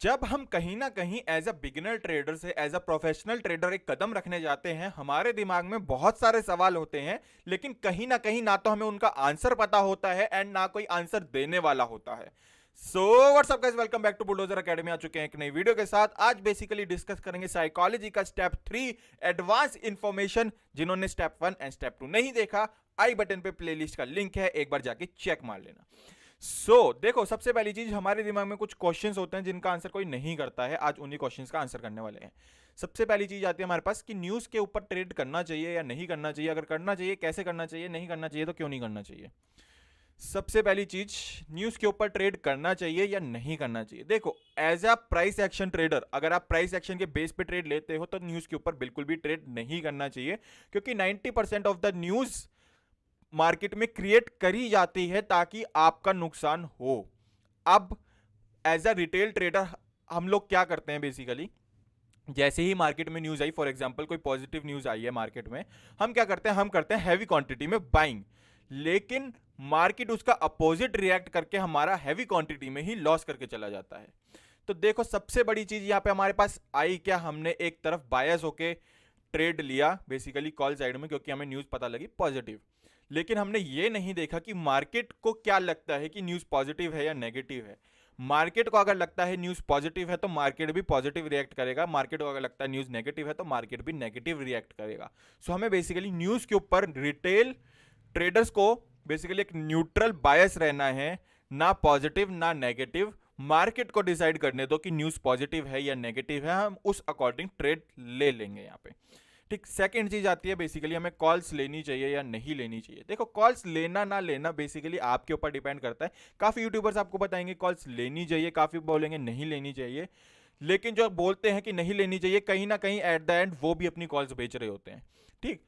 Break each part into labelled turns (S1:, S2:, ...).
S1: जब हम कहीं ना कहीं एज अ बिगिनर ट्रेडर से एज अ प्रोफेशनल ट्रेडर एक कदम रखने जाते हैं, हमारे दिमाग में बहुत सारे सवाल होते हैं। लेकिन कहीं ना तो हमें उनका आंसर पता होता है एंड ना कोई आंसर देने वाला होता है। So what's up guys, welcome back to bulldozer academy. आ चुके हैं एक नई वीडियो के साथ। आज बेसिकली डिस्कस करेंगे साइकोलॉजी का स्टेप 3 एडवांस इंफॉर्मेशन। जिन्होंने स्टेप 1 एंड स्टेप 2 नहीं देखा, आई बटन पे प्लेलिस्ट का लिंक है, एक बार जाके चेक मार लेना। देखो, सबसे पहली चीज, हमारे दिमाग में कुछ क्वेश्चंस होते हैं जिनका आंसर कोई नहीं करता है। आज उन्हीं क्वेश्चंस का आंसर करने वाले हैं। सबसे पहली चीज आती है हमारे पास कि न्यूज के ऊपर ट्रेड करना चाहिए या नहीं करना चाहिए, अगर करना चाहिए कैसे करना चाहिए, नहीं करना चाहिए तो क्यों नहीं करना चाहिए। सबसे पहली चीज, न्यूज के ऊपर ट्रेड करना चाहिए या नहीं करना चाहिए। देखो, as a price action trader, अगर आप प्राइस एक्शन के बेस पे ट्रेड लेते हो तो न्यूज के ऊपर बिल्कुल भी ट्रेड नहीं करना चाहिए, क्योंकि 90% ऑफ द न्यूज मार्केट में क्रिएट करी जाती है ताकि आपका नुकसान हो। अब एज अ रिटेल ट्रेडर हम लोग क्या करते हैं बेसिकली, जैसे ही मार्केट में न्यूज आई, फॉर एग्जांपल कोई पॉजिटिव न्यूज आई है मार्केट में, हम क्या करते हैं, हम करते हैं हैवी क्वांटिटी में बाइंग। लेकिन मार्केट उसका अपोजिट रिएक्ट करके हमारा हैवी क्वांटिटी में ही लॉस करके चला जाता है। तो देखो, सबसे बड़ी चीज यहां पे हमारे पास आई क्या, हमने एक तरफ बायस होके ट्रेड लिया बेसिकली कॉल साइड में, क्योंकि हमें न्यूज पता लगी पॉजिटिव। लेकिन हमने ये नहीं देखा कि मार्केट को क्या लगता है कि न्यूज पॉजिटिव है या नेगेटिव है। मार्केट को अगर लगता है न्यूज पॉजिटिव है तो मार्केट भी पॉजिटिव रिएक्ट करेगा, मार्केट को अगर लगता है न्यूज नेगेटिव है तो मार्केट भी नेगेटिव रिएक्ट करेगा। हमें बेसिकली न्यूज के ऊपर रिटेल ट्रेडर्स को बेसिकली एक न्यूट्रल बायस रहना है, ना पॉजिटिव ना नेगेटिव। मार्केट को डिसाइड करने दो कि न्यूज पॉजिटिव है या नेगेटिव है, हम उस अकॉर्डिंग ट्रेड ले लेंगे यहाँ पे। ठीक, सेकंड चीज आती है बेसिकली हमें कॉल्स लेनी चाहिए या नहीं लेनी चाहिए। देखो, कॉल्स लेना ना लेना बेसिकली आपके ऊपर डिपेंड करता है। काफी यूट्यूबर्स आपको बताएंगे कॉल्स लेनी चाहिए, काफी बोलेंगे नहीं लेनी चाहिए। लेकिन जो बोलते हैं कि नहीं लेनी चाहिए, कहीं ना कहीं एट द एंड वो भी अपनी कॉल्स बेच रहे होते हैं। ठीक,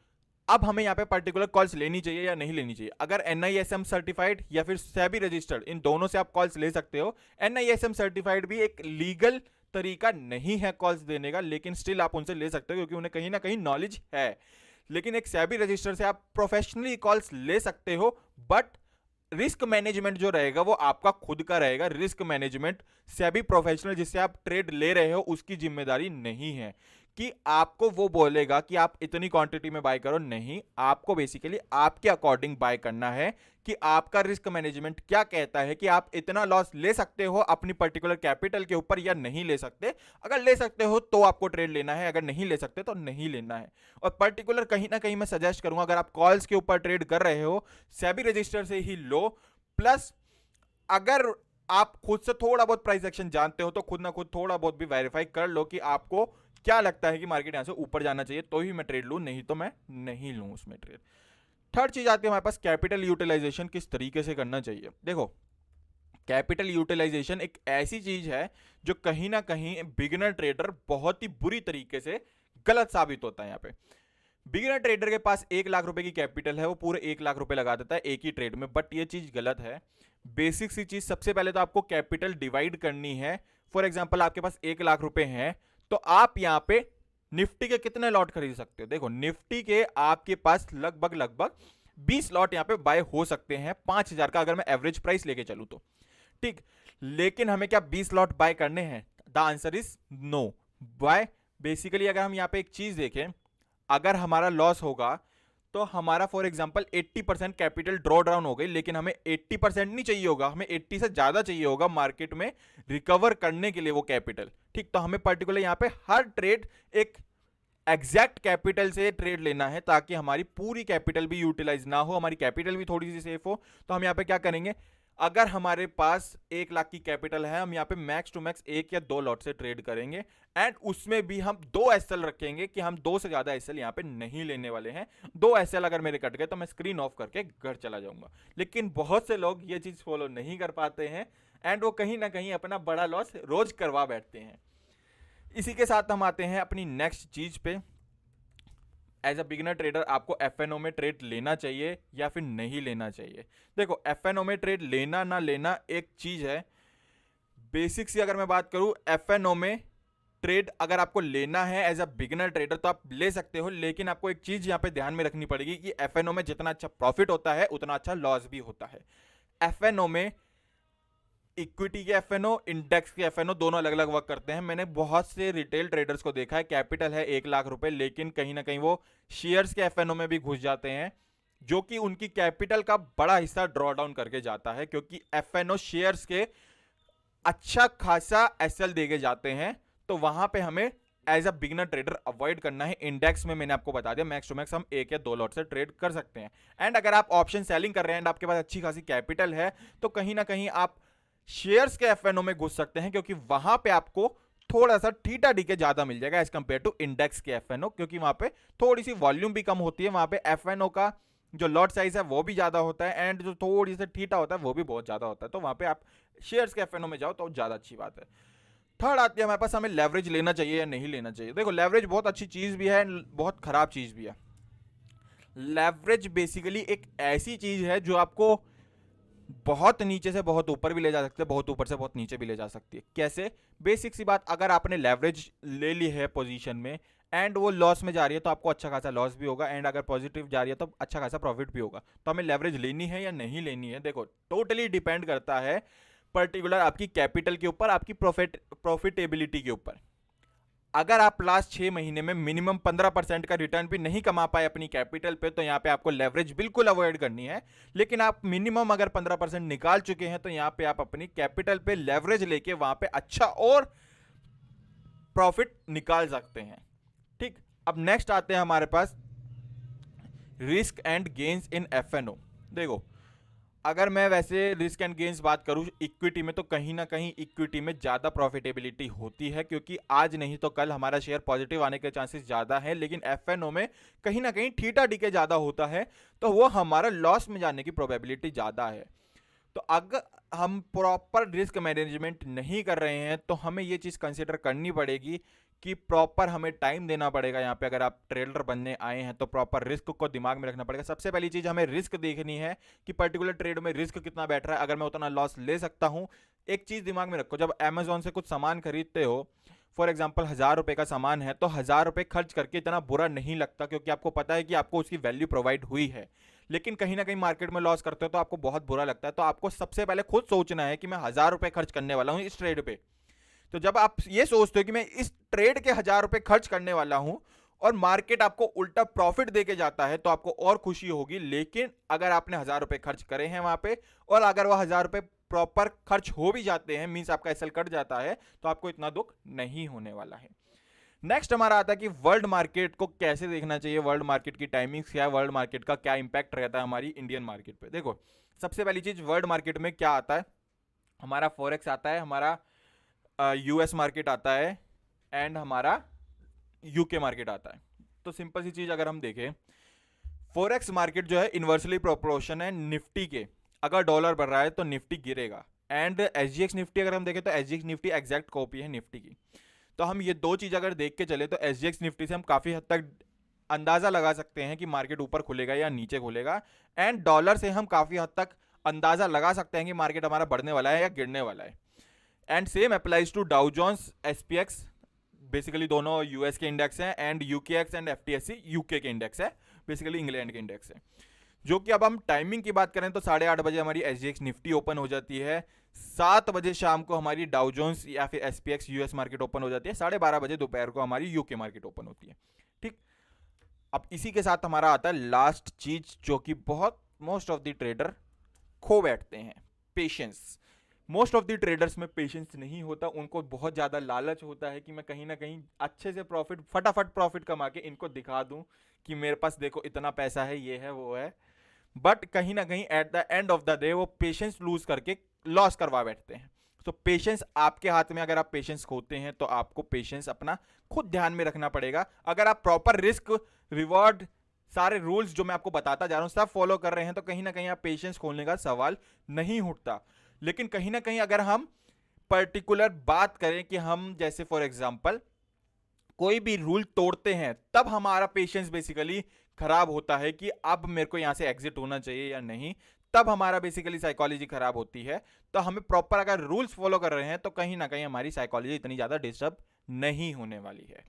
S1: अब हमें यहाँ पे पर्टिकुलर कॉल्स लेनी चाहिए या नहीं लेनी चाहिए। अगर एनआईएसएम सर्टिफाइड या फिर सेबी रजिस्टर्ड, इन दोनों से आप कॉल्स ले सकते हो। एनआईएसएम सर्टिफाइड भी एक लीगल तरीका नहीं है कॉल्स देने का, लेकिन स्टिल आप उनसे ले सकते हो क्योंकि उन्हें कहीं ना कहीं नॉलेज है। लेकिन एक सेबी रजिस्टर से आप प्रोफेशनली कॉल्स ले सकते हो, बट रिस्क मैनेजमेंट जो रहेगा वो आपका खुद का रहेगा। रिस्क मैनेजमेंट सेबी प्रोफेशनल जिससे आप ट्रेड ले रहे हो उसकी जिम्मेदारी नहीं है कि आपको वो बोलेगा कि आप इतनी क्वांटिटी में बाय करो। नहीं, आपको बेसिकली आपके अकॉर्डिंग बाय करना है कि आपका रिस्क मैनेजमेंट क्या कहता है कि आप इतना लॉस ले सकते हो अपनी पर्टिकुलर कैपिटल के ऊपर या नहीं ले सकते। अगर ले सकते हो तो आपको ट्रेड लेना है, अगर नहीं ले सकते तो नहीं लेना है। और पर्टिकुलर कहीं ना कहीं मैं सजेस्ट करूंगा, अगर आप कॉल्स के ऊपर ट्रेड कर रहे हो सेबी रजिस्टर से ही लो। प्लस अगर आप खुद से थोड़ा बहुत प्राइस एक्शन जानते हो तो खुद ना खुद थोड़ा बहुत भी वेरीफाई कर लो कि आपको क्या लगता है कि मार्केट यहां से ऊपर जाना चाहिए तो ही मैं ट्रेड लूं, नहीं तो मैं नहीं लूं उसमें ट्रेड। थर्ड चीज आती है हमारे पास कैपिटल यूटिलाइजेशन किस तरीके से करना चाहिए। देखो, कैपिटल यूटिलाइजेशन एक ऐसी चीज है जो कहीं ना कहीं बिगिनर ट्रेडर बहुत ही बुरी तरीके से गलत साबित होता है। यहाँ पे बिगिनर ट्रेडर के पास 1 लाख रुपए की कैपिटल है, वो पूरे 1 लाख रुपए लगा देता है एक ही ट्रेड में, बट ये चीज गलत है। बेसिक सी चीज, सबसे पहले तो आपको कैपिटल डिवाइड करनी है। फॉर एग्जाम्पल आपके पास 1 लाख रुपए हैं तो आप यहां पे निफ्टी के कितने लॉट खरीद सकते हो। देखो, निफ्टी के आपके पास लगभग लगभग 20 लॉट यहां पे बाय हो सकते हैं 5,000 का, अगर मैं एवरेज प्राइस लेके चलूं तो। ठीक, लेकिन हमें क्या 20 लॉट बाय करने हैं? The answer is no. By basically अगर हम यहां पे एक चीज देखें, अगर हमारा लॉस होगा तो हमारा for example 80% capital draw down हो गई, लेकिन हमें 80% नहीं चाहिए होगा, हमें 80 से ज्यादा चाहिए होगा मार्केट में रिकवर करने के लिए वो कैपिटल। ठीक, तो हमें पर्टिकुलर यहां पे हर ट्रेड एक एग्जैक्ट कैपिटल से ट्रेड लेना है ताकि हमारी पूरी कैपिटल भी यूटिलाइज ना हो, हमारी कैपिटल भी थोड़ी सी सेफ हो। तो हम यहां पे क्या करेंगे, अगर हमारे पास 1 लाख की कैपिटल है, हम यहाँ पे मैक्स टू मैक्स 1 या 2 लॉट से ट्रेड करेंगे। एंड उसमें भी हम 2 एसएल रखेंगे कि हम 2 से ज्यादा एसएल यहाँ पे नहीं लेने वाले हैं। 2 एसएल अगर मेरे कट गए तो मैं स्क्रीन ऑफ करके घर चला जाऊंगा। लेकिन बहुत से लोग ये चीज फॉलो नहीं कर पाते हैं एंड वो कहीं ना कहीं अपना बड़ा लॉस रोज करवा बैठते हैं। इसी के साथ हम आते हैं अपनी नेक्स्ट चीज पे। एज अ बिगिनर ट्रेडर आपको एफएनओ में ट्रेड लेना चाहिए या फिर नहीं लेना चाहिए। देखो, एफएनओ में ट्रेड लेना ना लेना एक चीज है। बेसिक सी अगर मैं बात करूं, एफएनओ में ट्रेड अगर आपको लेना है एज अ बिगिनर ट्रेडर तो आप ले सकते हो, लेकिन आपको एक चीज यहां पे ध्यान में रखनी पड़ेगी कि एफएनओ में जितना अच्छा प्रॉफिट होता है उतना अच्छा लॉस भी होता है। एफएनओ में इक्विटी के एफएनओ, इंडेक्स के एफएनओ दोनों अलग अलग वर्क करते हैं। मैंने बहुत से रिटेल ट्रेडर्स को देखा है, कैपिटल है 1 लाख रुपए, लेकिन कहीं ना कहीं वो शेयर्स के एफएनओ में भी घुस जाते हैं, जो कि उनकी कैपिटल का बड़ा हिस्सा ड्रॉ डाउन करके जाता है, क्योंकि एफएनओ शेयर्स के अच्छा खासा एसएल देके जाते हैं। तो वहां पे हमें as a beginner trader avoid करना है। इंडेक्स में मैंने आपको बता दिया मैक्स टू मैक्स हम 1 या 2 लॉट से ट्रेड कर सकते हैं। एंड अगर आप ऑप्शन सेलिंग कर रहे हैं एंड आपके पास अच्छी खासी कैपिटल है, तो कहीं ना कहीं आप शेयर्स के एफएनओ में घुस सकते हैं, क्योंकि वहां पे आपको थोड़ा सा थीटा डी के ज्यादा मिल जाएगा एज कंपेयर टू इंडेक्स के एफएनओ, क्योंकि वहां पे थोड़ी सी वॉल्यूम भी कम होती है, वहां पे एफएनओ का जो लॉट साइज है वो भी ज्यादा होता है, एंड जो थोड़ी सी थीटा होता है वो भी बहुत ज्यादा होता है। तो वहां पे आप शेयर्स के एफएनओ में जाओ तो ज्यादा अच्छी बात है। थर्ड आती है हमारे पास, हमें लेवरेज लेना चाहिए या नहीं लेना चाहिए। देखो, लेवरेज बहुत अच्छी चीज भी है, बहुत खराब चीज भी है। लेवरेज बेसिकली एक ऐसी चीज है जो आपको बहुत नीचे से बहुत ऊपर भी ले जा सकते हैं, बहुत ऊपर से बहुत नीचे भी ले जा सकती है। कैसे? बेसिक सी बात, अगर आपने लेवरेज ले ली है पोजीशन में एंड वो लॉस में जा रही है, तो आपको अच्छा खासा लॉस भी होगा, एंड अगर पॉजिटिव जा रही है तो अच्छा खासा प्रॉफिट भी होगा। तो हमें लेवरेज लेनी है या नहीं लेनी है, देखो टोटली डिपेंड करता है पर्टिकुलर आपकी कैपिटल के ऊपर, आपकी प्रॉफिटेबिलिटी के ऊपर। अगर आप लास्ट 6 महीने में मिनिमम 15% का रिटर्न भी नहीं कमा पाए अपनी कैपिटल पे, तो यहां पे आपको लेवरेज बिल्कुल अवॉइड करनी है। लेकिन आप मिनिमम अगर 15% निकाल चुके हैं, तो यहां पे आप अपनी कैपिटल पे लेवरेज लेके वहां पे अच्छा और प्रॉफिट निकाल सकते हैं। ठीक, अब नेक्स्ट आते हैं हमारे पास risk and gains in F and O. देखो, अगर मैं वैसे रिस्क एंड गेन्स बात करूं इक्विटी में, तो कहीं ना कहीं इक्विटी में ज़्यादा प्रॉफिटेबिलिटी होती है, क्योंकि आज नहीं तो कल हमारा शेयर पॉजिटिव आने के चांसेस ज़्यादा हैं। लेकिन एफएनओ में कहीं ना कहीं थीटा डी के ज़्यादा होता है, तो वो हमारा लॉस में जाने की प्रोबेबिलिटी ज़्यादा है। तो अगर हम प्रॉपर रिस्क मैनेजमेंट नहीं कर रहे हैं, तो हमें ये चीज़ कंसिडर करनी पड़ेगी कि प्रॉपर हमें टाइम देना पड़ेगा। यहाँ पे अगर आप ट्रेडर बनने आए हैं तो प्रॉपर रिस्क को दिमाग में रखना पड़ेगा। सबसे पहली चीज़, हमें रिस्क देखनी है कि पर्टिकुलर ट्रेड में रिस्क कितना बैठ रहा है, अगर मैं उतना लॉस ले सकता हूँ। एक चीज़ दिमाग में रखो, जब अमेजोन से कुछ सामान खरीदते हो, फॉर एग्जाम्पल 1000 रुपये का सामान है, तो 1000 रुपये खर्च करके इतना बुरा नहीं लगता, क्योंकि आपको पता है कि आपको उसकी वैल्यू प्रोवाइड हुई है। लेकिन कहीं ना कहीं मार्केट में लॉस करते हो तो आपको बहुत बुरा लगता है। तो आपको सबसे पहले खुद सोचना है कि मैं 1000 रुपये खर्च करने वाला हूँ इस ट्रेड पे। तो जब आप ये सोचते हो कि मैं इस ट्रेड के 1000 रुपये खर्च करने वाला हूं और मार्केट आपको उल्टा प्रॉफिट देके जाता है, तो आपको और खुशी होगी। लेकिन अगर आपने 1000 रुपये खर्च करे हैं वहां पे, और अगर वह 1000 रुपये प्रॉपर खर्च हो भी जाते हैं, मीन्स आपका एसएल कट जाता है, तो आपको इतना दुख नहीं होने वाला है। नेक्स्ट हमारा आता है कि वर्ल्ड मार्केट को कैसे देखना चाहिए, वर्ल्ड मार्केट की टाइमिंग्स क्या है, वर्ल्ड मार्केट का क्या इंपैक्ट रहता है हमारी इंडियन मार्केट पे। देखो, सबसे पहली चीज, वर्ल्ड मार्केट में क्या आता है, हमारा फॉरेक्स आता है, हमारा यूएस मार्केट आता है, एंड हमारा यूके मार्केट आता है। तो सिंपल सी चीज अगर हम देखें, फॉरेक्स मार्केट जो है इन्वर्सली प्रोपोर्शन है निफ्टी के। अगर डॉलर बढ़ रहा है तो निफ्टी गिरेगा, एंड एसजीएक्स निफ्टी अगर हम देखें तो एसजीएक्स निफ्टी एग्जैक्ट कॉपी है निफ्टी की। तो हम ये दो चीज अगर देख के चले, तो एसजीएक्स निफ्टी से हम काफी हद तक अंदाजा लगा सकते हैं कि मार्केट ऊपर खुलेगा या नीचे खुलेगा, एंड डॉलर से हम काफी हद तक अंदाजा लगा सकते हैं कि मार्केट हमारा बढ़ने वाला है या गिरने वाला है। And same applies to Dow Jones, SPX, basically दोनों यूएस के इंडेक्स हैं, and UKX and FTSC UK के इंडेक्स है, बेसिकली इंग्लैंड के इंडेक्स है। जो कि अब हम टाइमिंग की बात करें तो 8:30 बजे हमारी एसजीएक्स निफ्टी ओपन हो जाती है, 7 बजे शाम को हमारी डाउ जोन्स या फिर एसपीएक्स यूएस मार्केट ओपन हो जाती है, 12:30 बजे दोपहर को हमारी यूके मार्केट ओपन होती है। ठीक, अब इसी के साथ हमारा आता है लास्ट चीज, जो कि बहुत मोस्ट ऑफ द ट्रेडर खो बैठते हैं, patience. Most of the traders में पेशेंस नहीं होता, उनको बहुत ज़्यादा लालच होता है कि मैं कहीं ना कहीं अच्छे से प्रॉफिट, फटाफट प्रॉफिट कमा के इनको दिखा दूं कि मेरे पास देखो इतना पैसा है, ये है वो है। बट कहीं ना कहीं at the end of the day वो पेशेंस लूज करके लॉस करवा बैठते हैं। तो पेशेंस आपके हाथ में, अगर आप पेशेंस खोते हैं तो आपको पेशेंस अपना खुद ध्यान में रखना पड़ेगा। अगर आप प्रॉपर रिस्क रिवॉर्ड सारे रूल्स जो मैं आपको बताता जा रहा हूं सब फॉलो कर रहे हैं, तो कहीं ना कहीं आप पेशेंस खोलने का सवाल नहीं उठता। लेकिन कहीं ना कहीं अगर हम पर्टिकुलर बात करें कि हम जैसे फॉर एग्जांपल कोई भी रूल तोड़ते हैं, तब हमारा पेशेंस बेसिकली खराब होता है कि अब मेरे को यहां से एग्जिट होना चाहिए या नहीं, तब हमारा बेसिकली साइकोलॉजी खराब होती है। तो हमें प्रॉपर अगर रूल्स फॉलो कर रहे हैं तो कहीं ना कहीं हमारी साइकोलॉजी इतनी ज्यादा डिस्टर्ब नहीं होने वाली है।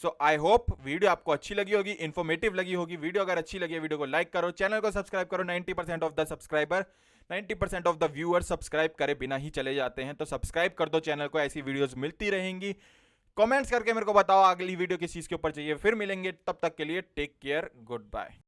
S1: सो आई होप वीडियो आपको अच्छी लगी होगी, इन्फॉर्मेटिव लगी होगी। वीडियो अगर अच्छी लगी, वीडियो को लाइक करो, चैनल को सब्सक्राइब करो। 90% of the subscriber 90% of the viewers subscribe करे बिना ही चले जाते हैं। तो सब्सक्राइब कर दो चैनल को, ऐसी वीडियोस मिलती रहेंगी। कमेंट्स करके मेरे को बताओ अगली वीडियो किस चीज के ऊपर चाहिए। फिर मिलेंगे, तब तक के लिए टेक केयर, गुड बाय।